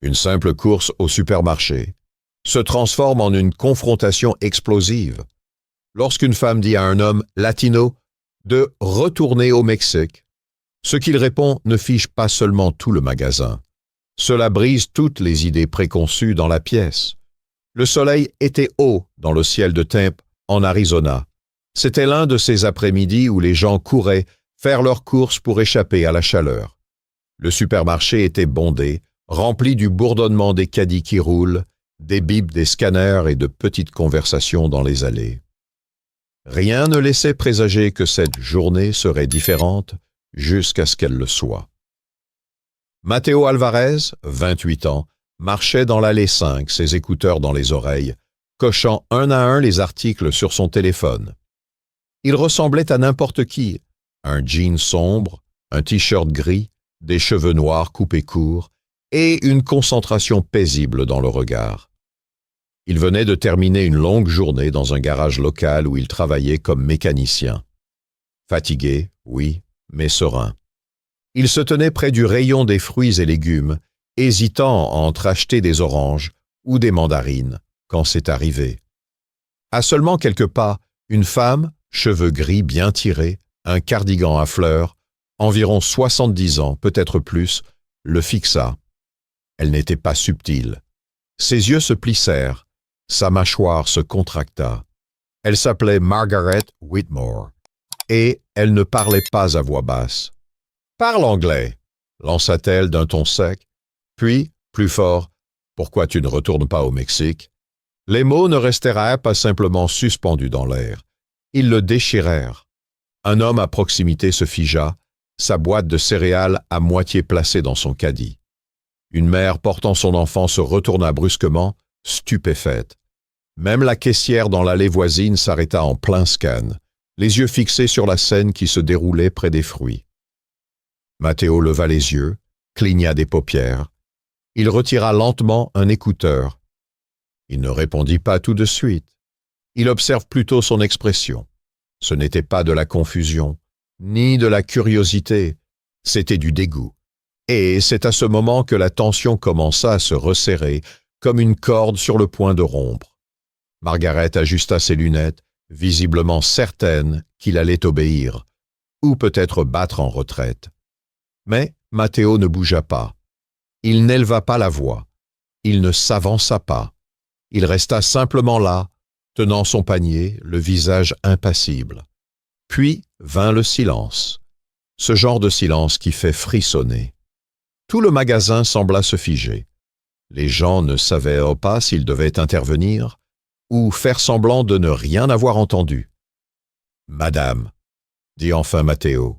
Une simple course au supermarché se transforme en une confrontation explosive lorsqu'une femme dit à un homme latino de retourner au Mexique. Ce qu'il répond ne fiche pas seulement tout le magasin. Cela brise toutes les idées préconçues dans la pièce. Le soleil était haut dans le ciel de Tempe, en Arizona. C'était l'un de ces après-midi où les gens couraient faire leurs courses pour échapper à la chaleur. Le supermarché était bondé, rempli du bourdonnement des caddies qui roulent, des bips des scanners et de petites conversations dans les allées. Rien ne laissait présager que cette journée serait différente jusqu'à ce qu'elle le soit. Mateo Alvarez, 28 ans, marchait dans l'allée 5, ses écouteurs dans les oreilles, cochant un à un les articles sur son téléphone. Il ressemblait à n'importe qui, un jean sombre, un t-shirt gris, des cheveux noirs coupés courts et une concentration paisible dans le regard. Il venait de terminer une longue journée dans un garage local où il travaillait comme mécanicien. Fatigué, oui, mais serein. Il se tenait près du rayon des fruits et légumes, hésitant entre acheter des oranges ou des mandarines, quand c'est arrivé. À seulement quelques pas, une femme, cheveux gris bien tirés, un cardigan à fleurs, environ 70 ans, peut-être plus, le fixa. Elle n'était pas subtile. Ses yeux se plissèrent, sa mâchoire se contracta. Elle s'appelait Margaret Whitmore, et elle ne parlait pas à voix basse. « Parle anglais !» lança-t-elle d'un ton sec. Puis, plus fort, « Pourquoi tu ne retournes pas au Mexique ?» Les mots ne restèrent pas simplement suspendus dans l'air. Ils le déchirèrent. Un homme à proximité se figea, sa boîte de céréales à moitié placée dans son caddie. Une mère portant son enfant se retourna brusquement, stupéfaite. Même la caissière dans l'allée voisine s'arrêta en plein scan, les yeux fixés sur la scène qui se déroulait près des fruits. Mateo leva les yeux, cligna des paupières. Il retira lentement un écouteur. Il ne répondit pas tout de suite. Il observe plutôt son expression. Ce n'était pas de la confusion, ni de la curiosité, c'était du dégoût. Et c'est à ce moment que la tension commença à se resserrer, comme une corde sur le point de rompre. Margaret ajusta ses lunettes, visiblement certaine qu'il allait obéir, ou peut-être battre en retraite. Mais Mateo ne bougea pas. Il n'éleva pas la voix. Il ne s'avança pas. Il resta simplement là, tenant son panier, le visage impassible. Puis vint le silence. Ce genre de silence qui fait frissonner. Tout le magasin sembla se figer. Les gens ne savaient pas s'ils devaient intervenir ou faire semblant de ne rien avoir entendu. « Madame », dit enfin Mateo.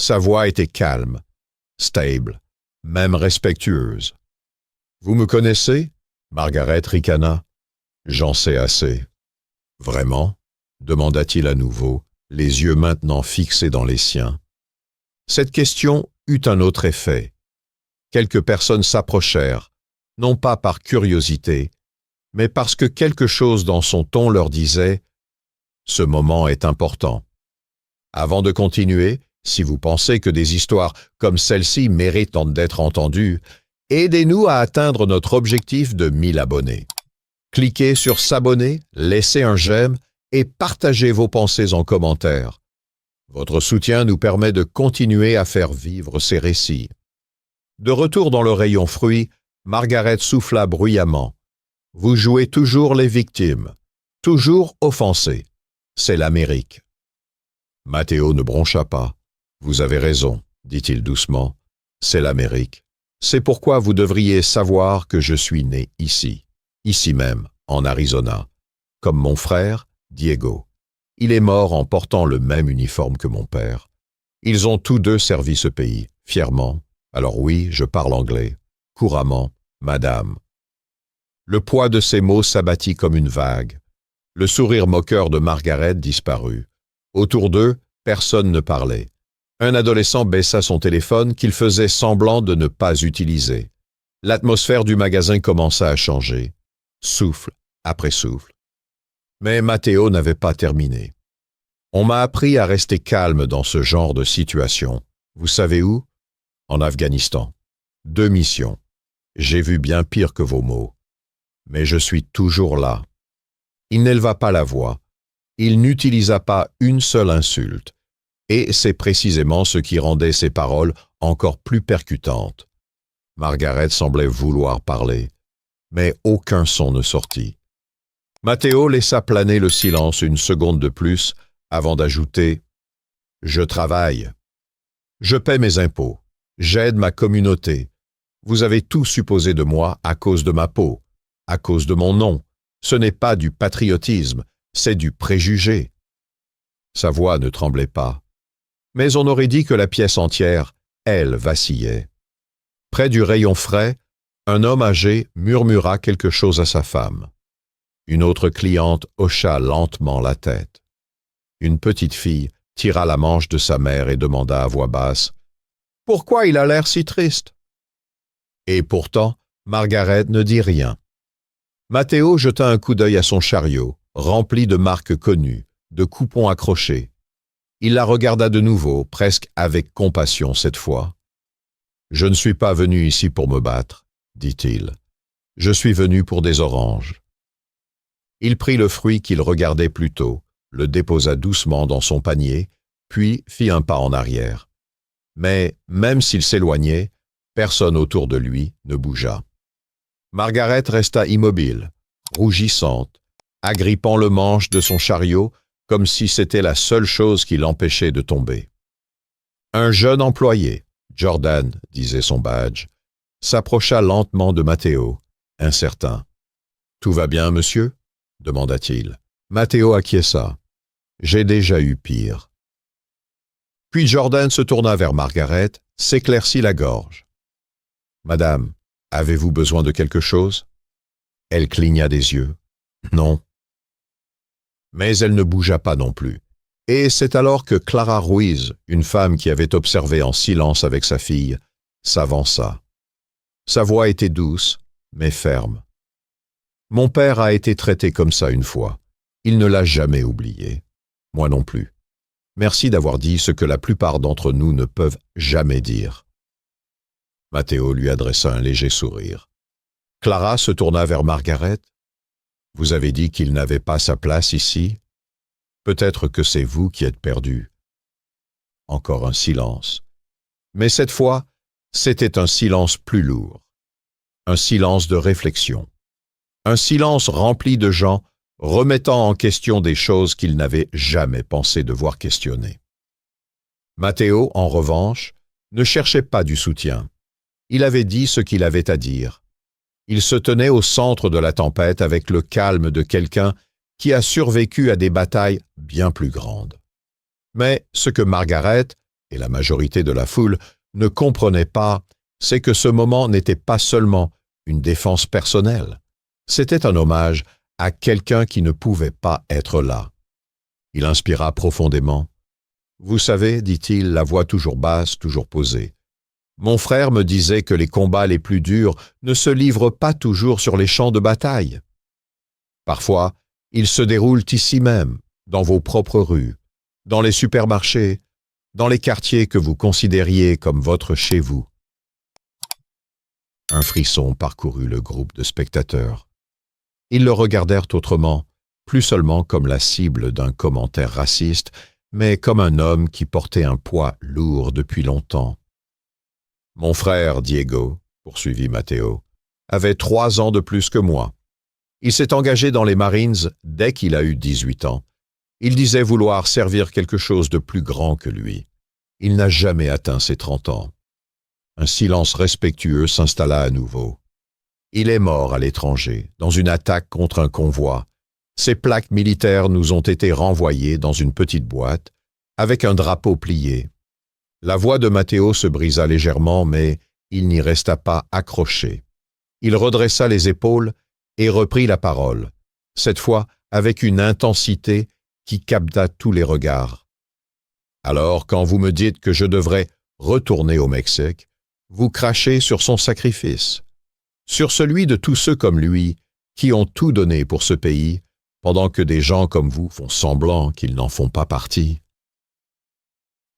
Sa voix était calme, stable, même respectueuse. « Vous me connaissez ?» Margaret ricana. « J'en sais assez. »« Vraiment ?» demanda-t-il à nouveau, les yeux maintenant fixés dans les siens. Cette question eut un autre effet. Quelques personnes s'approchèrent, non pas par curiosité, mais parce que quelque chose dans son ton leur disait « Ce moment est important. » Avant de continuer, si vous pensez que des histoires comme celle-ci méritent d'être entendues, aidez-nous à atteindre notre objectif de 1000 abonnés. Cliquez sur s'abonner, laissez un j'aime et partagez vos pensées en commentaire. Votre soutien nous permet de continuer à faire vivre ces récits. De retour dans le rayon fruits, Margaret souffla bruyamment. Vous jouez toujours les victimes, toujours offensés. C'est l'Amérique. Mateo ne broncha pas. Vous avez raison, dit-il doucement. C'est l'Amérique. C'est pourquoi vous devriez savoir que je suis né ici même, en Arizona, comme mon frère, Diego. Il est mort en portant le même uniforme que mon père. Ils ont tous deux servi ce pays, fièrement. Alors oui, je parle anglais, couramment, madame. Le poids de ces mots s'abattit comme une vague. Le sourire moqueur de Margaret disparut. Autour d'eux, personne ne parlait. Un adolescent baissa son téléphone qu'il faisait semblant de ne pas utiliser. L'atmosphère du magasin commença à changer, souffle après souffle. Mais Mateo n'avait pas terminé. On m'a appris à rester calme dans ce genre de situation. Vous savez où? En Afghanistan. 2 missions. J'ai vu bien pire que vos mots. Mais je suis toujours là. » Il n'éleva pas la voix. Il n'utilisa pas une seule insulte. Et c'est précisément ce qui rendait ses paroles encore plus percutantes. Margaret semblait vouloir parler, mais aucun son ne sortit. Matteo laissa planer le silence une seconde de plus avant d'ajouter « Je travaille. Je paie mes impôts. J'aide ma communauté. Vous avez tout supposé de moi à cause de ma peau, à cause de mon nom. Ce n'est pas du patriotisme, c'est du préjugé. » Sa voix ne tremblait pas. Mais on aurait dit que la pièce entière, elle, vacillait. Près du rayon frais, un homme âgé murmura quelque chose à sa femme. Une autre cliente hocha lentement la tête. Une petite fille tira la manche de sa mère et demanda à voix basse « Pourquoi il a l'air si triste ?» Et pourtant, Margaret ne dit rien. Matteo jeta un coup d'œil à son chariot, rempli de marques connues, de coupons accrochés. Il la regarda de nouveau, presque avec compassion cette fois. « Je ne suis pas venu ici pour me battre, » dit-il. « Je suis venu pour des oranges. » Il prit le fruit qu'il regardait plus tôt, le déposa doucement dans son panier, puis fit un pas en arrière. Mais, même s'il s'éloignait, personne autour de lui ne bougea. Margaret resta immobile, rougissante, agrippant le manche de son chariot comme si c'était la seule chose qui l'empêchait de tomber. Un jeune employé, Jordan, disait son badge, s'approcha lentement de Matteo, incertain. « Tout va bien, monsieur ?» demanda-t-il. Matteo acquiesça. « J'ai déjà eu pire. » Puis Jordan se tourna vers Margaret, s'éclaircit la gorge. « Madame, avez-vous besoin de quelque chose ?» Elle cligna des yeux. « Non. » Mais elle ne bougea pas non plus. Et c'est alors que Clara Ruiz, une femme qui avait observé en silence avec sa fille, s'avança. Sa voix était douce, mais ferme. « Mon père a été traité comme ça une fois. Il ne l'a jamais oublié. Moi non plus. Merci d'avoir dit ce que la plupart d'entre nous ne peuvent jamais dire. » Matteo lui adressa un léger sourire. Clara se tourna vers Margaret. « Vous avez dit qu'il n'avait pas sa place ici. Peut-être que c'est vous qui êtes perdue. » Encore un silence. Mais cette fois, c'était un silence plus lourd. Un silence de réflexion. Un silence rempli de gens remettant en question des choses qu'ils n'avaient jamais pensé devoir questionner. Matteo, en revanche, ne cherchait pas du soutien. Il avait dit ce qu'il avait à dire. Il se tenait au centre de la tempête avec le calme de quelqu'un qui a survécu à des batailles bien plus grandes. Mais ce que Margaret, et la majorité de la foule, ne comprenaient pas, c'est que ce moment n'était pas seulement une défense personnelle. C'était un hommage à quelqu'un qui ne pouvait pas être là. Il inspira profondément. « Vous savez, dit-il, la voix toujours basse, toujours posée, mon frère me disait que les combats les plus durs ne se livrent pas toujours sur les champs de bataille. Parfois, ils se déroulent ici même, dans vos propres rues, dans les supermarchés, dans les quartiers que vous considériez comme votre chez vous. » Un frisson parcourut le groupe de spectateurs. Ils le regardèrent autrement, plus seulement comme la cible d'un commentaire raciste, mais comme un homme qui portait un poids lourd depuis longtemps. « Mon frère, Diego, poursuivit Matteo, avait 3 ans de plus que moi. Il s'est engagé dans les Marines dès qu'il a eu 18 ans. Il disait vouloir servir quelque chose de plus grand que lui. Il n'a jamais atteint ses 30 ans. » Un silence respectueux s'installa à nouveau. Il est mort à l'étranger, dans une attaque contre un convoi. Ses plaques militaires nous ont été renvoyées dans une petite boîte, avec un drapeau plié. La voix de Matteo se brisa légèrement, mais il n'y resta pas accroché. Il redressa les épaules et reprit la parole, cette fois avec une intensité qui capta tous les regards. « Alors, quand vous me dites que je devrais retourner au Mexique, vous crachez sur son sacrifice, sur celui de tous ceux comme lui qui ont tout donné pour ce pays, pendant que des gens comme vous font semblant qu'ils n'en font pas partie. »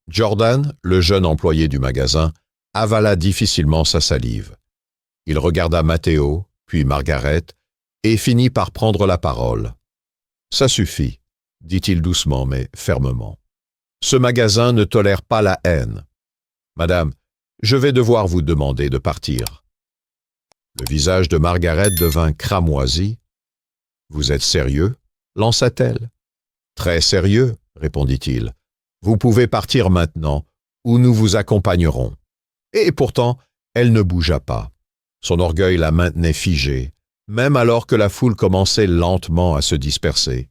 Jordan, le jeune employé du magasin, avala difficilement sa salive. Il regarda Matteo, puis Margaret, et finit par prendre la parole. « Ça suffit, dit-il doucement mais fermement. Ce magasin ne tolère pas la haine. Madame, je vais devoir vous demander de partir. » Le visage de Margaret devint cramoisi. « Vous êtes sérieux ?» lança-t-elle. « Très sérieux, répondit-il. Vous pouvez partir maintenant, ou nous vous accompagnerons. » Et pourtant, elle ne bougea pas. Son orgueil la maintenait figée, même alors que la foule commençait lentement à se disperser.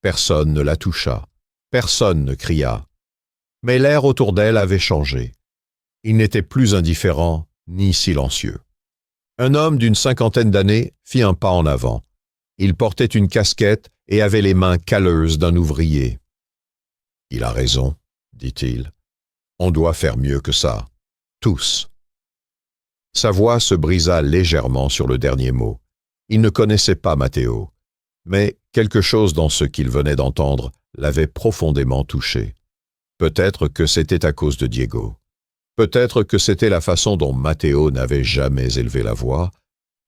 Personne ne la toucha, personne ne cria. Mais l'air autour d'elle avait changé. Il n'était plus indifférent ni silencieux. Un homme d'une 50aine d'années fit un pas en avant. Il portait une casquette et avait les mains calleuses d'un ouvrier. « Il a raison, dit-il. On doit faire mieux que ça. Tous. » Sa voix se brisa légèrement sur le dernier mot. Il ne connaissait pas Matteo, mais quelque chose dans ce qu'il venait d'entendre l'avait profondément touché. Peut-être que c'était à cause de Diego. Peut-être que c'était la façon dont Matteo n'avait jamais élevé la voix.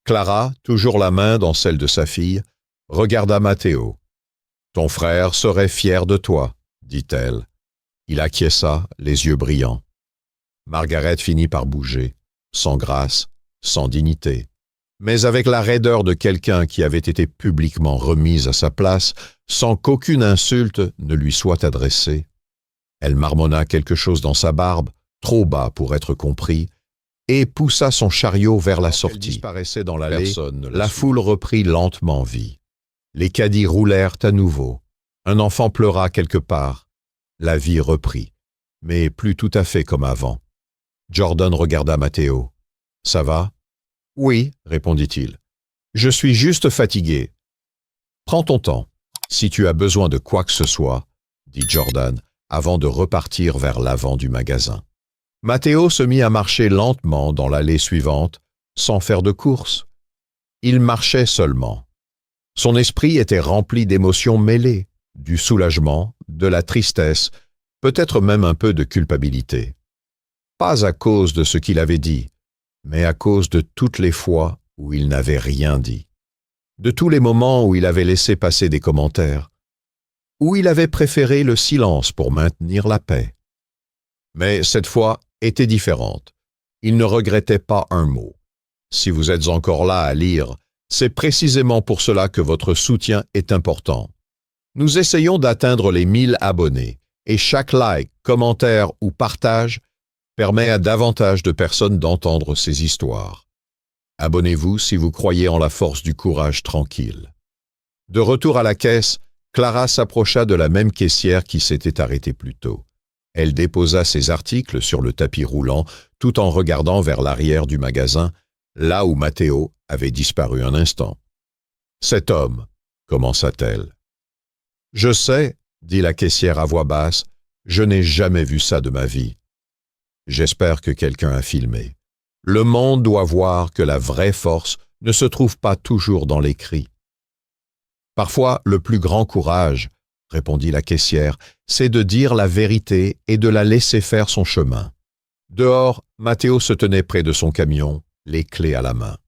Clara, toujours la main dans celle de sa fille, regarda Matteo. « Ton frère serait fier de toi, » dit-elle. Il acquiesça, les yeux brillants. Margaret finit par bouger, sans grâce, sans dignité, mais avec la raideur de quelqu'un qui avait été publiquement remise à sa place sans qu'aucune insulte ne lui soit adressée. Elle marmonna quelque chose dans sa barbe, trop bas pour être compris, et poussa son chariot vers la sortie. Elle disparaissait dans l'allée, la foule reprit lentement vie. Les caddies roulèrent à nouveau. Un enfant pleura quelque part. La vie reprit, mais plus tout à fait comme avant. Jordan regarda Matteo. « Ça va ?»« Oui, répondit-il. Je suis juste fatigué. »« Prends ton temps, si tu as besoin de quoi que ce soit, » dit Jordan, avant de repartir vers l'avant du magasin. Matteo se mit à marcher lentement dans l'allée suivante, sans faire de course. Il marchait seulement. Son esprit était rempli d'émotions mêlées, du soulagement, de la tristesse, peut-être même un peu de culpabilité. Pas à cause de ce qu'il avait dit, mais à cause de toutes les fois où il n'avait rien dit, de tous les moments où il avait laissé passer des commentaires, où il avait préféré le silence pour maintenir la paix. Mais cette fois était différente. Il ne regrettait pas un mot. Si vous êtes encore là à lire, c'est précisément pour cela que votre soutien est important. Nous essayons d'atteindre les 1000 abonnés, et chaque like, commentaire ou partage permet à davantage de personnes d'entendre ces histoires. Abonnez-vous si vous croyez en la force du courage tranquille. De retour à la caisse, Clara s'approcha de la même caissière qui s'était arrêtée plus tôt. Elle déposa ses articles sur le tapis roulant tout en regardant vers l'arrière du magasin, là où Matteo avait disparu un instant. « Cet homme, » commença-t-elle. « Je sais, » dit la caissière à voix basse, « je n'ai jamais vu ça de ma vie. » J'espère que quelqu'un a filmé. Le monde doit voir que la vraie force ne se trouve pas toujours dans les cris. Parfois, le plus grand courage, répondit la caissière, c'est de dire la vérité et de la laisser faire son chemin. Dehors, Matteo se tenait près de son camion, les clés à la main.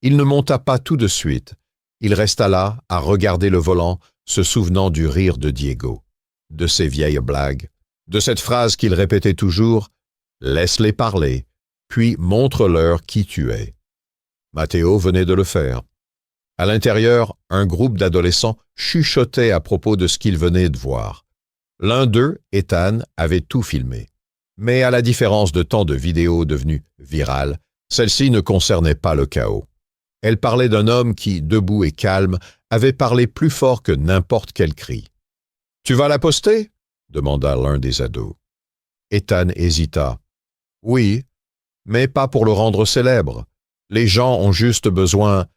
Il ne monta pas tout de suite. Il resta là, à regarder le volant, se souvenant du rire de Diego, de ses vieilles blagues, de cette phrase qu'il répétait toujours « Laisse-les parler, puis montre-leur qui tu es. » Matteo venait de le faire. À l'intérieur, un groupe d'adolescents chuchotait à propos de ce qu'ils venaient de voir. L'un d'eux, Ethan, avait tout filmé. Mais à la différence de tant de vidéos devenues virales, celle-ci ne concernait pas le chaos. Elle parlait d'un homme qui, debout et calme, avait parlé plus fort que n'importe quel cri. « Tu vas la poster ?» demanda l'un des ados. Ethan hésita. « Oui, mais pas pour le rendre célèbre. Les gens ont juste besoin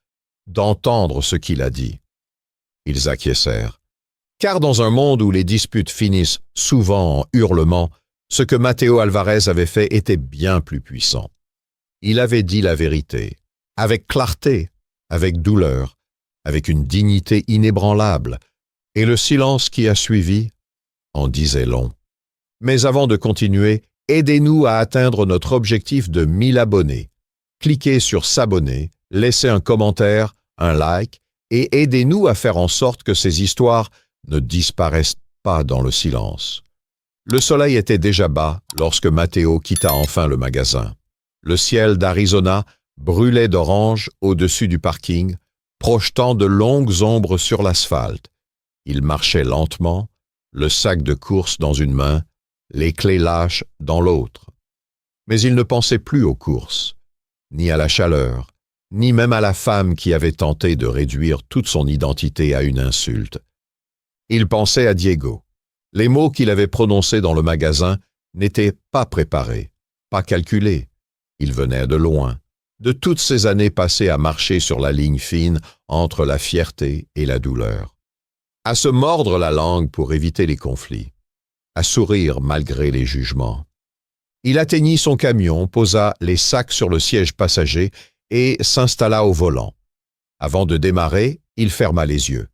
d'entendre ce qu'il a dit. » Ils acquiescèrent. Car dans un monde où les disputes finissent souvent en hurlements, ce que Matteo Alvarez avait fait était bien plus puissant. Il avait dit la vérité, avec clarté, avec douleur, avec une dignité inébranlable, et le silence qui a suivi en disait long. Mais avant de continuer, aidez-nous à atteindre notre objectif de 1000 abonnés. cliquez sur s'abonner, laissez un commentaire, un like et aidez-nous à faire en sorte que ces histoires ne disparaissent pas dans le silence. Le soleil était déjà bas lorsque Matteo quitta enfin le magasin. Le ciel d'Arizona brûlait d'orange au-dessus du parking, projetant de longues ombres sur l'asphalte. Il marchait lentement, le sac de course dans une main, les clés lâches dans l'autre. Mais il ne pensait plus aux courses, ni à la chaleur, ni même à la femme qui avait tenté de réduire toute son identité à une insulte. Il pensait à Diego. Les mots qu'il avait prononcés dans le magasin n'étaient pas préparés, pas calculés. Ils venaient de loin, de toutes ces années passées à marcher sur la ligne fine entre la fierté et la douleur, à se mordre la langue pour éviter les conflits, à sourire malgré les jugements. Il atteignit son camion, posa les sacs sur le siège passager et s'installa au volant. Avant de démarrer, il ferma les yeux.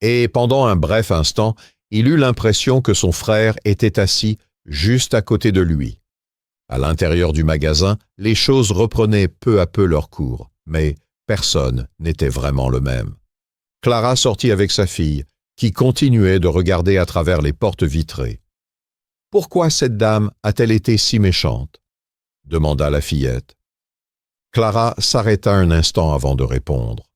Et pendant un bref instant, il eut l'impression que son frère était assis juste à côté de lui. À l'intérieur du magasin, les choses reprenaient peu à peu leur cours, mais personne n'était vraiment le même. Clara sortit avec sa fille, qui continuait de regarder à travers les portes vitrées. « Pourquoi cette dame a-t-elle été si méchante ?» demanda la fillette. Clara s'arrêta un instant avant de répondre.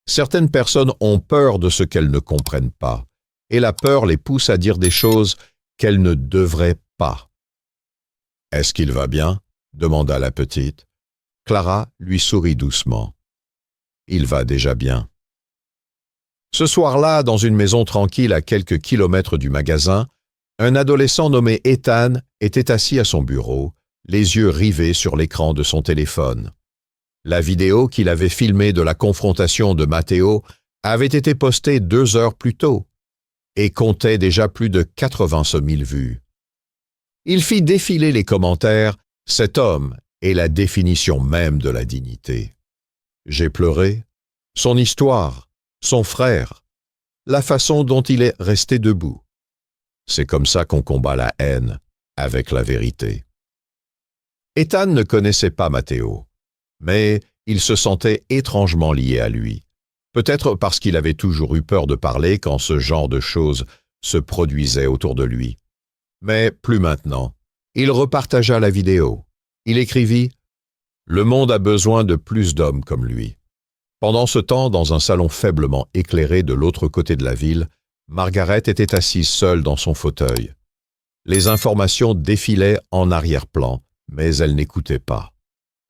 Certaines personnes ont peur de ce qu'elles ne comprennent pas, et la peur les pousse à dire des choses qu'elles ne devraient pas. « Est-ce qu'il va bien ?» demanda la petite. Clara lui sourit doucement. « Il va déjà bien. » Ce soir-là, dans une maison tranquille à quelques kilomètres du magasin, un adolescent nommé Ethan était assis à son bureau, les yeux rivés sur l'écran de son téléphone. La vidéo qu'il avait filmée de la confrontation de Matteo avait été postée 2 heures plus tôt et comptait déjà plus de 80 000 vues. Il fit défiler les commentaires « Cet homme est la définition même de la dignité. J'ai pleuré. Son histoire, son frère, la façon dont il est resté debout. C'est comme ça qu'on combat la haine, avec la vérité. » Ethan ne connaissait pas Matteo, mais il se sentait étrangement lié à lui. Peut-être parce qu'il avait toujours eu peur de parler quand ce genre de choses se produisait autour de lui. Mais plus maintenant. Il repartagea la vidéo. Il écrivit « Le monde a besoin de plus d'hommes comme lui. » Pendant ce temps, dans un salon faiblement éclairé de l'autre côté de la ville, Margaret était assise seule dans son fauteuil. Les informations défilaient en arrière-plan, mais elle n'écoutait pas.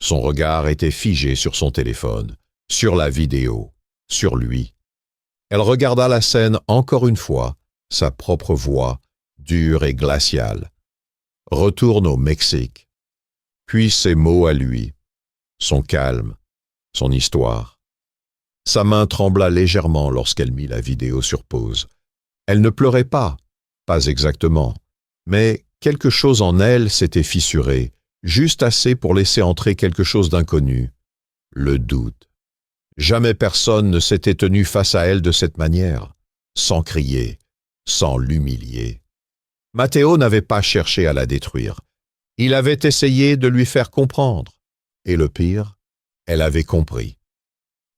Son regard était figé sur son téléphone, sur la vidéo, sur lui. Elle regarda la scène encore une fois, sa propre voix, dure et glaciale. « Retourne au Mexique. » Puis ses mots à lui, son calme, son histoire. Sa main trembla légèrement lorsqu'elle mit la vidéo sur pause. Elle ne pleurait pas exactement, mais quelque chose en elle s'était fissuré, juste assez pour laisser entrer quelque chose d'inconnu, le doute. Jamais personne ne s'était tenu face à elle de cette manière, sans crier, sans l'humilier. Matteo n'avait pas cherché à la détruire. Il avait essayé de lui faire comprendre. Et le pire, elle avait compris.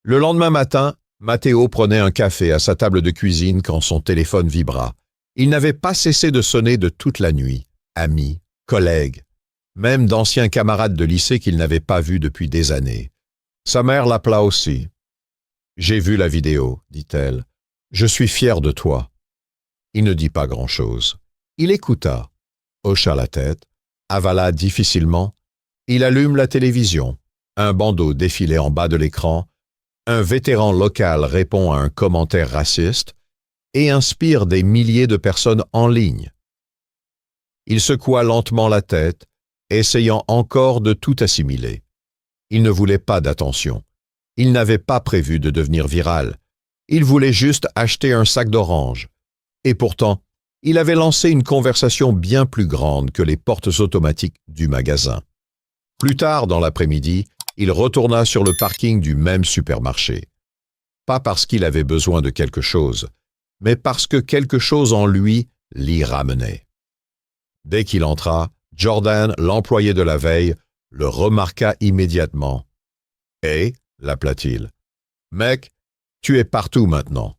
Le lendemain matin, Matteo prenait un café à sa table de cuisine quand son téléphone vibra. Il n'avait pas cessé de sonner de toute la nuit. Amis, collègues, même d'anciens camarades de lycée qu'il n'avait pas vus depuis des années. Sa mère l'appela aussi. « J'ai vu la vidéo, dit-elle. Je suis fière de toi. » Il ne dit pas grand-chose. Il écouta, hocha la tête, avala difficilement. Il allume la télévision. Un bandeau défilait en bas de l'écran. Un vétéran local répond à un commentaire raciste et inspire des milliers de personnes en ligne. Il secoua lentement la tête, essayant encore de tout assimiler. Il ne voulait pas d'attention. Il n'avait pas prévu de devenir viral. Il voulait juste acheter un sac d'oranges. Et pourtant, il avait lancé une conversation bien plus grande que les portes automatiques du magasin. Plus tard dans l'après-midi, il retourna sur le parking du même supermarché. Pas parce qu'il avait besoin de quelque chose, mais parce que quelque chose en lui l'y ramenait. Dès qu'il entra, Jordan, l'employé de la veille, le remarqua immédiatement. « Hé » l'appela-t-il. « Mec, tu es partout maintenant. »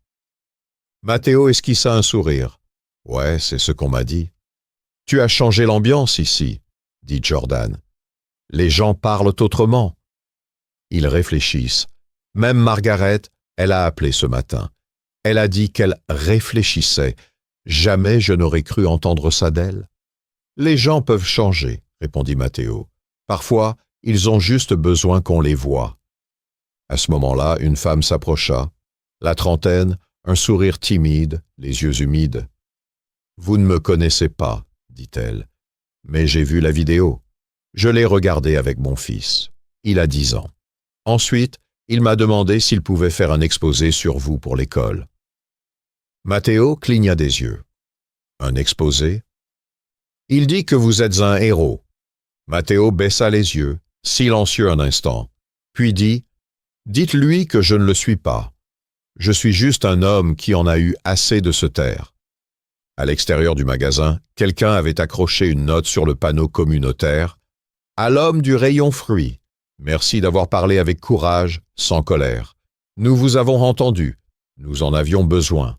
Matteo esquissa un sourire. « Ouais, c'est ce qu'on m'a dit. »« Tu as changé l'ambiance ici, » dit Jordan. « Les gens parlent autrement. » Ils réfléchissent. Même Margaret, elle a appelé ce matin. Elle a dit qu'elle réfléchissait. Jamais je n'aurais cru entendre ça d'elle. « Les gens peuvent changer, » répondit Matteo. « Parfois, ils ont juste besoin qu'on les voie. » À ce moment-là, une femme s'approcha. La trentaine, un sourire timide, les yeux humides. « Vous ne me connaissez pas, » dit-elle, « mais j'ai vu la vidéo. Je l'ai regardée avec mon fils. Il a 10 ans. Ensuite, il m'a demandé s'il pouvait faire un exposé sur vous pour l'école. » Matteo cligna des yeux. « Un exposé ?»« Il dit que vous êtes un héros. » Matteo baissa les yeux, silencieux un instant, puis dit « Dites-lui que je ne le suis pas. Je suis juste un homme qui en a eu assez de se taire. » À l'extérieur du magasin, quelqu'un avait accroché une note sur le panneau communautaire. « À l'homme du rayon fruits, merci d'avoir parlé avec courage, sans colère. Nous vous avons entendu. Nous en avions besoin. »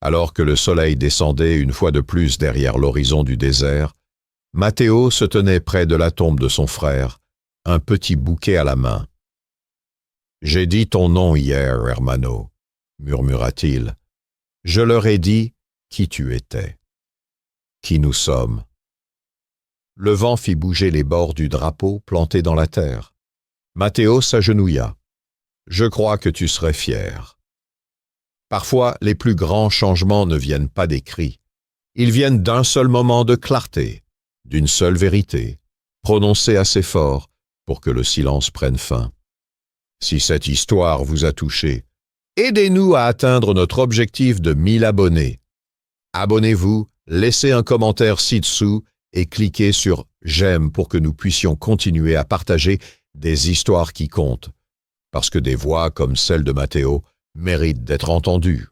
Alors que le soleil descendait une fois de plus derrière l'horizon du désert, Matteo se tenait près de la tombe de son frère, un petit bouquet à la main. « J'ai dit ton nom hier, hermano, » murmura-t-il. « Je leur ai dit qui tu étais, qui nous sommes. » Le vent fit bouger les bords du drapeau planté dans la terre. Matteo s'agenouilla. « Je crois que tu serais fier. » Parfois, les plus grands changements ne viennent pas des cris. Ils viennent d'un seul moment de clarté, d'une seule vérité, prononcée assez fort pour que le silence prenne fin. Si cette histoire vous a touché, aidez-nous à atteindre notre objectif de 1000 abonnés. Abonnez-vous, laissez un commentaire ci-dessous et cliquez sur « J'aime » pour que nous puissions continuer à partager des histoires qui comptent, parce que des voix comme celle de Matteo méritent d'être entendues.